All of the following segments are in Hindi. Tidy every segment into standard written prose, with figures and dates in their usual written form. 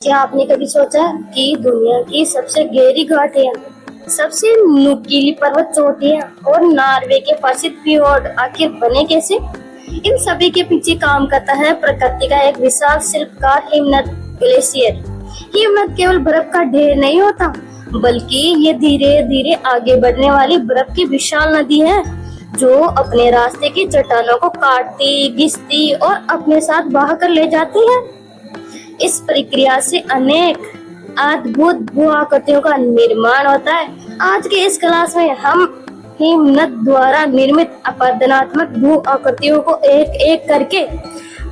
क्या आपने कभी सोचा कि दुनिया की सबसे गहरी घाटियां, सबसे नुकीली पर्वत चोटियां और नॉर्वे के प्रसिद्ध fjord आखिर बने कैसे? इन सभी के पीछे काम करता है प्रकृति का एक विशाल शिल्पकार हिमनद ग्लेशियर। हिमनद केवल बर्फ का ढेर नहीं होता, बल्कि ये धीरे धीरे आगे बढ़ने वाली बर्फ की विशाल नदी है, जो अपने रास्ते की चट्टानों को काटती, घिसती और अपने साथ बहा कर ले जाती है। इस प्रक्रिया से अनेक अद्भुत भू आकृतियों का निर्माण होता है। आज के इस क्लास में हम हिमनद द्वारा निर्मित अपरदनात्मक भू आकृतियों को एक एक करके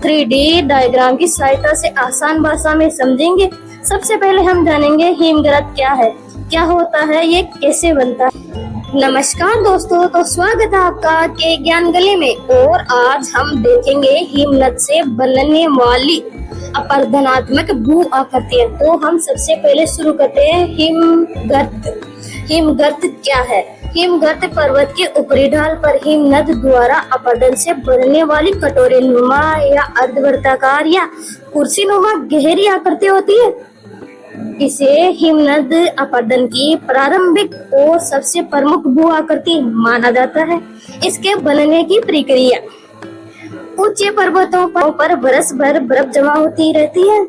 3D डायग्राम की सहायता से आसान भाषा में समझेंगे। सबसे पहले हम जानेंगे हिमगर्त क्या है, क्या होता है, ये कैसे बनता है। नमस्कार दोस्तों, तो स्वागत है आपका के ज्ञान गली में। और आज हम देखेंगे हिमनद से बनने वाली अपरदनात्मक भू आकृतियां। तो हम सबसे पहले शुरू करते हैं हिमगर्त। हिमगर्त क्या है? हिमगर्त पर्वत के ऊपरी ढाल पर हिमनद द्वारा अपरदन से बनने वाली कटोरे नुमा या अर्धवृत्ताकार या कुर्सी नुमा गहरी आकृति होती है। इसे हिमनद अपरदन की प्रारंभिक और सबसे प्रमुख भू आकृति माना जाता है। इसके बनने की प्रक्रिया: ऊंचे पर्वतों पर बरस भर बर्फ जमा होती रहती है।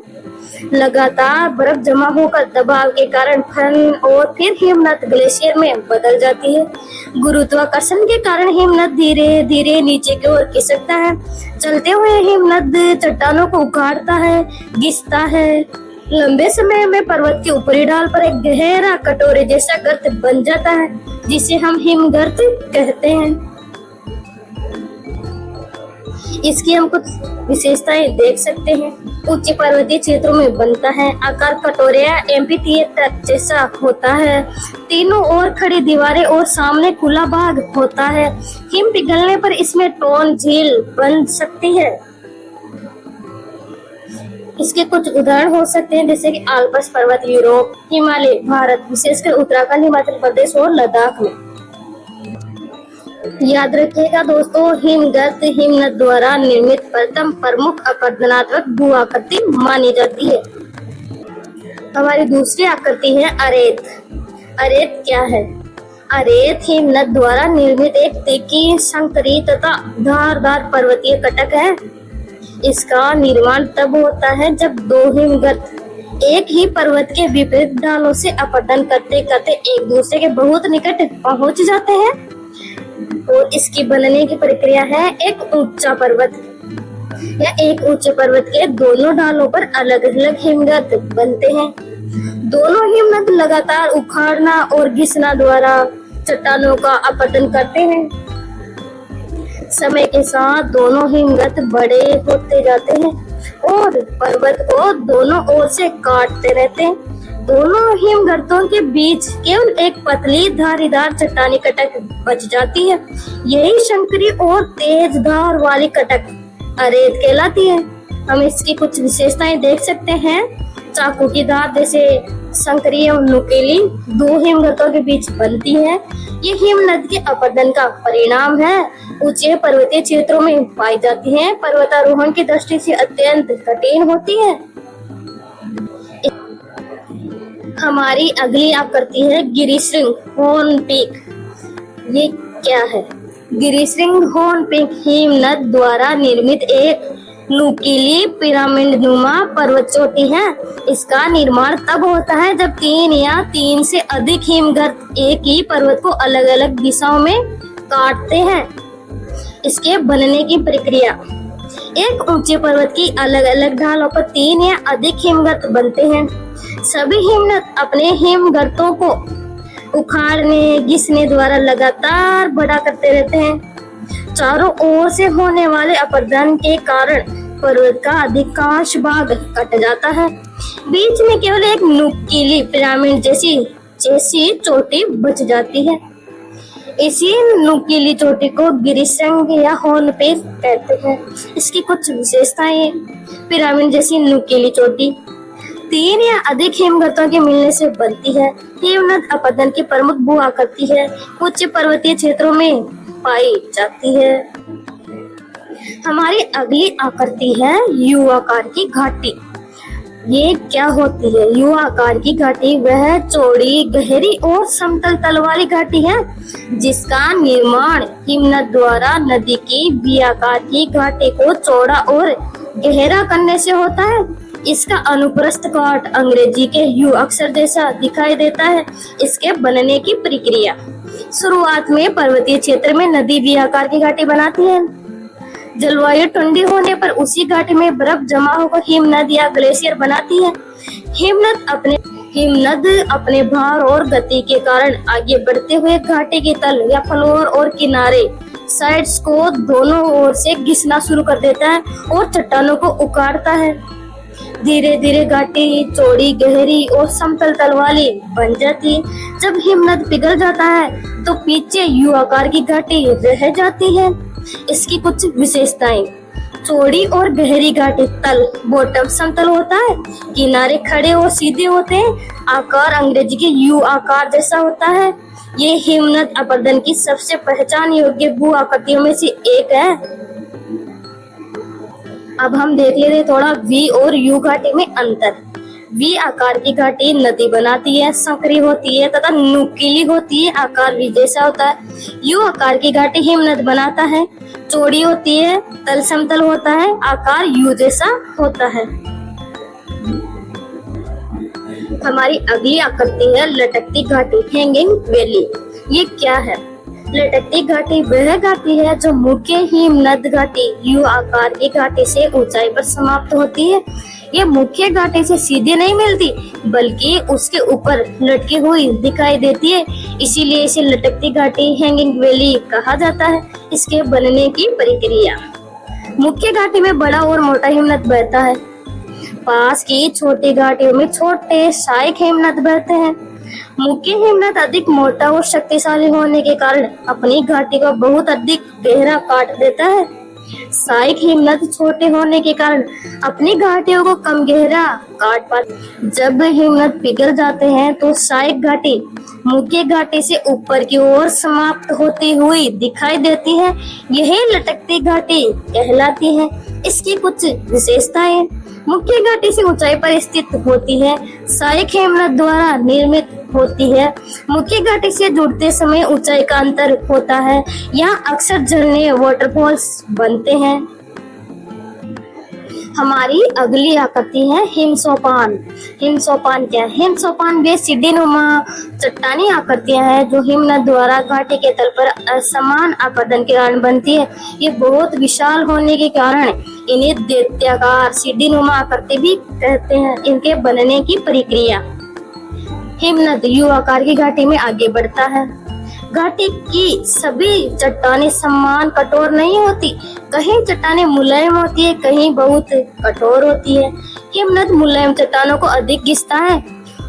लगातार बर्फ जमा होकर दबाव के कारण फन और फिर हिमनद ग्लेशियर में बदल जाती है। गुरुत्वाकर्षण के कारण हिमनद धीरे धीरे नीचे की ओर खिसकता है। चलते हुए हिमनद चट्टानों को उखाड़ता है, घिसता है। लंबे समय में पर्वत के ऊपरी ढाल पर एक गहरा कटोरे जैसा गर्त बन जाता है, जिसे हम हिमगर्त कहते हैं। इसकी हम कुछ विशेषताएं देख सकते हैं। ऊंचे पर्वतीय क्षेत्रों में बनता है। आकार कटोरे या एम्फीथिएटर जैसा होता है। तीनों ओर खड़ी दीवारें और सामने खुला भाग होता है। हिम पिघलने पर इसमें टोन झील बन सकती है। इसके कुछ उदाहरण हो सकते हैं, जैसे कि आल्प्स पर्वत यूरोप, हिमालय भारत, विशेषकर उत्तराखंड, हिमाचल प्रदेश और लद्दाख में। याद रखिएगा दोस्तों, हिमगर्त हिमनद द्वारा निर्मित प्रथम प्रमुख अपरदनात्मक भू आकृति मानी जाती है। हमारी दूसरी आकृति है अरेत। अरेत क्या है? अरेत हिमनद द्वारा निर्मित एक तीखी, संकरी तथा धारदार पर्वतीय कटक है। इसका निर्माण तब होता है जब दो हिमगर्त एक ही पर्वत के विपरीत ढालों से अपरदन करते करते एक दूसरे के बहुत निकट पहुंच जाते हैं। और इसकी बनने की प्रक्रिया है एक ऊंचा पर्वत या एक ऊंचे पर्वत के दोनों ढालों पर अलग अलग हिमगर्त बनते हैं। दोनों हिमनद लगातार उखाड़ना और घिसना द्वारा चट्टानों का अपरदन करते हैं। समय के साथ दोनों हिमगर्त बड़े होते जाते हैं और पर्वत को दोनों ओर से काटते रहते हैं। दोनों हिमगर्तों के बीच केवल एक पतली धारीदार चट्टानी कटक बच जाती है। यही संकरी और तेज धार वाली कटक अरेत कहलाती है। हम इसकी कुछ विशेषताएं देख सकते हैं। चाकू की धार जैसे संकरी और नुकीली दो हिमगर्तों के बीच बनती है। ये हिमनद के अपरदन का परिणाम है। ऊंचे पर्वतीय क्षेत्रों में पाई जाती है। पर्वतारोहण की दृष्टि से अत्यंत कठिन होती है। हमारी अगली आकृति है गिरिश्रृंग हॉर्न पीक। ये क्या है? गिरिश्रृंग हॉर्न पीक हिमनद द्वारा निर्मित एक नुकीली पिरामिड नुमा पर्वत चोटी है। इसका निर्माण तब होता है जब तीन या तीन से अधिक हिमगर्त एक ही पर्वत को अलग अलग दिशाओं में काटते हैं। इसके बनने की प्रक्रिया: एक ऊंचे पर्वत की अलग अलग ढालों पर तीन या अधिक हिमगर्त बनते हैं। सभी हिमनद अपने हिमगर्तों को उखाड़ने घिसने द्वारा लगातार बड़ा करते रहते हैं। चारों ओर से होने वाले अपरदन के कारण पर्वत का अधिकांश भाग कट जाता है। बीच में केवल एक नुकीली पिरामिड जैसी चोटी बच जाती है। इसी नुकीली चोटी को गिरिश्रृंग या हॉर्न पीक कहते हैं। इसकी कुछ विशेषताएं: पिरामिड जैसी नुकीली चोटी तीन या अधिक हिमगर्तों के मिलने से बनती है। हिमनद अपरदन की प्रमुख भू आकृति है। उच्च पर्वतीय क्षेत्रों में पाई जाती है। हमारी अगली आकृति है यू आकार की घाटी। ये क्या होती है? यू आकार की घाटी वह चौड़ी, गहरी और समतल तल वाली घाटी है जिसका निर्माण हिमनद द्वारा नदी की वी आकार की घाटी को चौड़ा और गहरा करने से होता है। इसका अनुप्रस्थ काट अंग्रेजी के यू अक्षर जैसा दिखाई देता है। इसके बनने की प्रक्रिया: शुरुआत में पर्वतीय क्षेत्र में नदी वी आकार की घाटी बनाती है। जलवायु ठंडी होने पर उसी घाटी में बर्फ जमा होकर हिमनद या ग्लेशियर बनाती है। हिमनद अपने भार और गति के कारण आगे बढ़ते हुए घाटी के तल या फ्लोर और किनारे साइड्स को दोनों ओर से घिसना शुरू कर देता है और चट्टानों को उखाड़ता है। धीरे धीरे घाटी चौड़ी, गहरी और समतल तल वाली बन जाती है। जब हिमनद पिघल जाता है तो पीछे यू आकार की घाटी रह जाती है। इसकी कुछ विशेषताएं: चौड़ी और गहरी घाटी तल बॉटम समतल होता है, किनारे खड़े और सीधे होते हैं, आकार अंग्रेजी के यू आकार जैसा होता है। ये हिमनद अपरदन की सबसे पहचान योग्य भू आकृतियों में से एक है। अब हम देख लेते हैं थोड़ा वी और यू घाटी में अंतर। वी आकार की घाटी नदी बनाती है, संकरी होती है तथा नुकीली होती है, आकार वी जैसा होता है। यू आकार की घाटी हिमनद बनाता है, चौड़ी होती है, तल समतल होता है, आकार यू जैसा होता है। हमारी अगली आकृति है लटकती घाटी, हैंगिंग वैली। ये क्या है? लटकती घाटी वह घाटी है जो मुख्य हिमनद घाटी यू आकार की घाटी से ऊंचाई पर समाप्त होती है। ये मुख्य घाटी से सीधे नहीं मिलती बल्कि उसके ऊपर लटकी हुई दिखाई देती है, इसीलिए इसे लटकती घाटी, हैंगिंग वैली कहा जाता है। इसके बनने की प्रक्रिया: मुख्य घाटी में बड़ा और मोटा हिमनद बहता है। पास की छोटी घाटियों में छोटे सहायक हिमनद बहते हैं। मुख्य हिमनद अधिक मोटा और शक्तिशाली होने के कारण अपनी घाटी को बहुत अधिक गहरा काट देता है। सहायक हिमनद छोटे होने के कारण अपनी घाटियों को कम गहरा काट पाते। जब हिमनद पिघल जाते हैं तो सहायक घाटी मुख्य घाटी से ऊपर की ओर समाप्त होती हुई दिखाई देती है। यही लटकती घाटी कहलाती है। इसकी कुछ विशेषताएं: मुख्य घाटी से ऊंचाई पर स्थित होती है, सहायक हिमनद द्वारा निर्मित होती है। मुख्य घाटी से जुड़ते समय ऊंचाई का अंतर होता है। यहाँ अक्सर झरने, वाटरफॉल्स बनते हैं। हमारी अगली आकृति है हिमसोपान। हिमसोपान क्या है? हिमसोपान वे सीढ़ीनुमा चट्टानी आकृतियां हैं जो हिमनद द्वारा घाटी के तल पर असमान अपरदन के कारण बनती है। ये बहुत विशाल होने के कारण इन्हें दैत्याकार सीढ़ीनुमा आकृति भी कहते हैं। इनके बनने की प्रक्रिया: हिमनद यू आकार की घाटी में आगे बढ़ता है। घाटी की सभी चट्टानें समान कठोर नहीं होती, कहीं चट्टानें मुलायम होती है, कहीं बहुत कठोर होती है। हिमनद मुलायम चट्टानों को अधिक घिसता है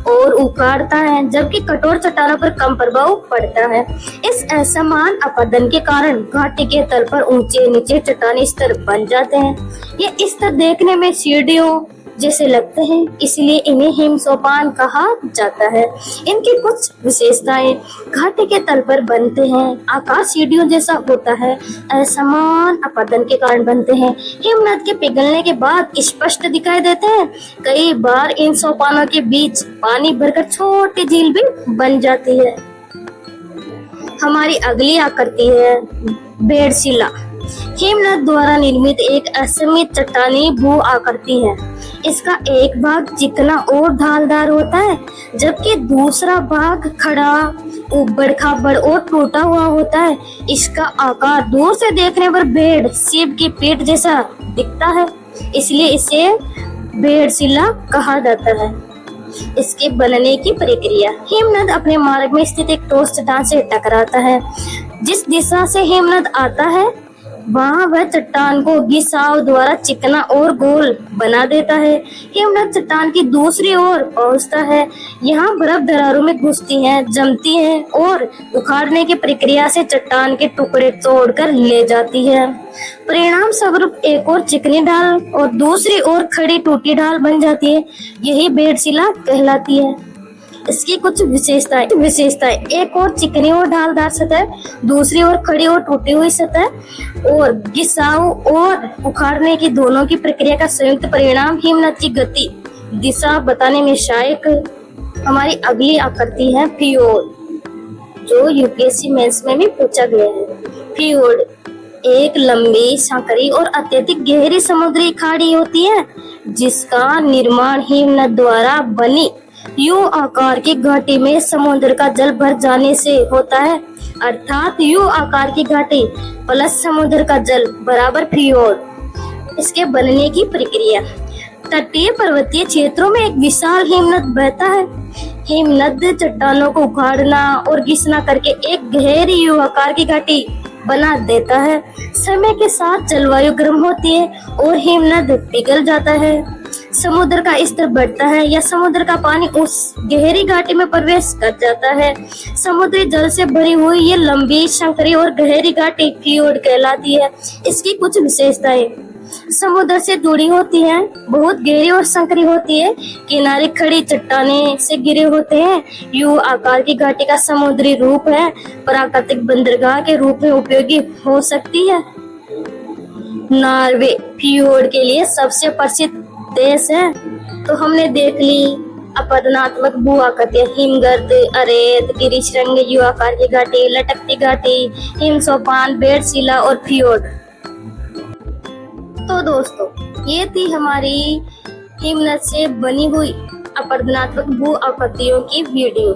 और उखाड़ता है, जबकि कठोर चट्टानों पर कम प्रभाव पड़ता है। इस असमान अपरदन के कारण घाटी के तल पर ऊंचे नीचे चट्टानी स्तर बन जाते हैं। ये स्तर देखने में सीढ़ियों जैसे लगते हैं, इसलिए इन्हें हिमसोपान कहा जाता है। इनकी कुछ विशेषताएं: घाटी के तल पर बनते हैं, आकार सीढ़ियों जैसा होता है, असमान अपरदन के कारण बनते हैं, हिमनद के पिघलने के बाद स्पष्ट दिखाई देते हैं। कई बार इन सोपानों के बीच पानी भरकर छोटी झील भी बन जाती है। हमारी अगली आकृति है बेड़शिला। हिमनद द्वारा निर्मित एक असीमित चट्टानी भू आकृति है। इसका एक भाग चिकना और ढालदार होता है, जबकि दूसरा भाग खड़ा, उबड़ खाबड़ और टूटा हुआ होता है। इसका आकार दूर से देखने पर भेड़ शिव की पीठ जैसा दिखता है, इसलिए इसे बेड़शिला कहा जाता है। इसके बनने की प्रक्रिया: हिमनद अपने मार्ग में स्थित एक ठोस चट्टान से टकराता है। जिस दिशा से हिमनद आता है वहाँ वह चट्टान को घिसाव द्वारा चिकना और गोल बना देता है। हिमनद चट्टान की दूसरी ओर पहुँचता है। यहाँ बर्फ दरारों में घुसती है, जमती है और उखाड़ने की प्रक्रिया से चट्टान के टुकड़े तोड़कर ले जाती है। परिणाम स्वरूप एक और चिकनी ढाल और दूसरी ओर खड़ी टूटी ढाल बन जाती है। यही बेड़शिला कहलाती है। इसकी कुछ विशेषताएं: एक और चिकनी और ढालदार सतह, दूसरी ओर खड़ी और टूटी हुई सतह और घिसाव और उखाड़ने की दोनों की प्रक्रिया का संयुक्त परिणाम हिमनद की गति दिशा बताने में सहायक हमारी अगली आकृति है फियोर्ड, जो यूपीएससी मेंस में भी पूछा गया है। फियोर्ड एक लंबी, सांकरी और अत्यधिक गहरी समुद्री खाड़ी होती है जिसका निर्माण हिमनद द्वारा बनी यू आकार की घाटी में समुद्र का जल भर जाने से होता है, अर्थात यू आकार की घाटी प्लस समुद्र का जल बराबर फियोर्ड। इसके बनने की प्रक्रिया, तटीय पर्वतीय क्षेत्रों में एक विशाल हिमनद बहता है। हिमनद चट्टानों को उखाड़ना और घिसना करके एक गहरी यू आकार की घाटी बना देता है। समय के साथ जलवायु गर्म होती है और हिमनद पिघल जाता है। समुद्र का स्तर बढ़ता है या समुद्र का पानी उस गहरी घाटी में प्रवेश कर जाता है। समुद्री जल से भरी हुई ये लंबी, संकरी और गहरी घाटी फियोर्ड कहलाती है। इसकी कुछ विशेषताएं समुद्र से जुड़ी होती हैं, बहुत गहरी और संकरी होती है, किनारे खड़ी चट्टाने से घिरे होते हैं। यू आकार की घाटी का समुद्री रूप है, प्राकृतिक बंदरगाह के रूप में उपयोगी हो सकती है। नॉर्वे फियोर्ड के लिए सबसे प्रसिद्ध देश है। तो हमने देख ली अपरदनात्मक भू आकृतियां, हिमगर्त, अरेत, गिरिशृंग, यू आकार की घाटी, लटकती घाटी, हिमसोपान, बेडशिला और फियोर्ड। तो दोस्तों, ये थी हमारी हिमनद से बनी हुई अपरदनात्मक भू आकृतियों की वीडियो।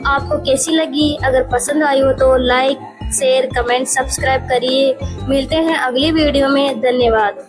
आपको कैसी लगी? अगर पसंद आई हो तो लाइक, शेयर, कमेंट, सब्सक्राइब करिए। मिलते हैं अगली वीडियो में। धन्यवाद।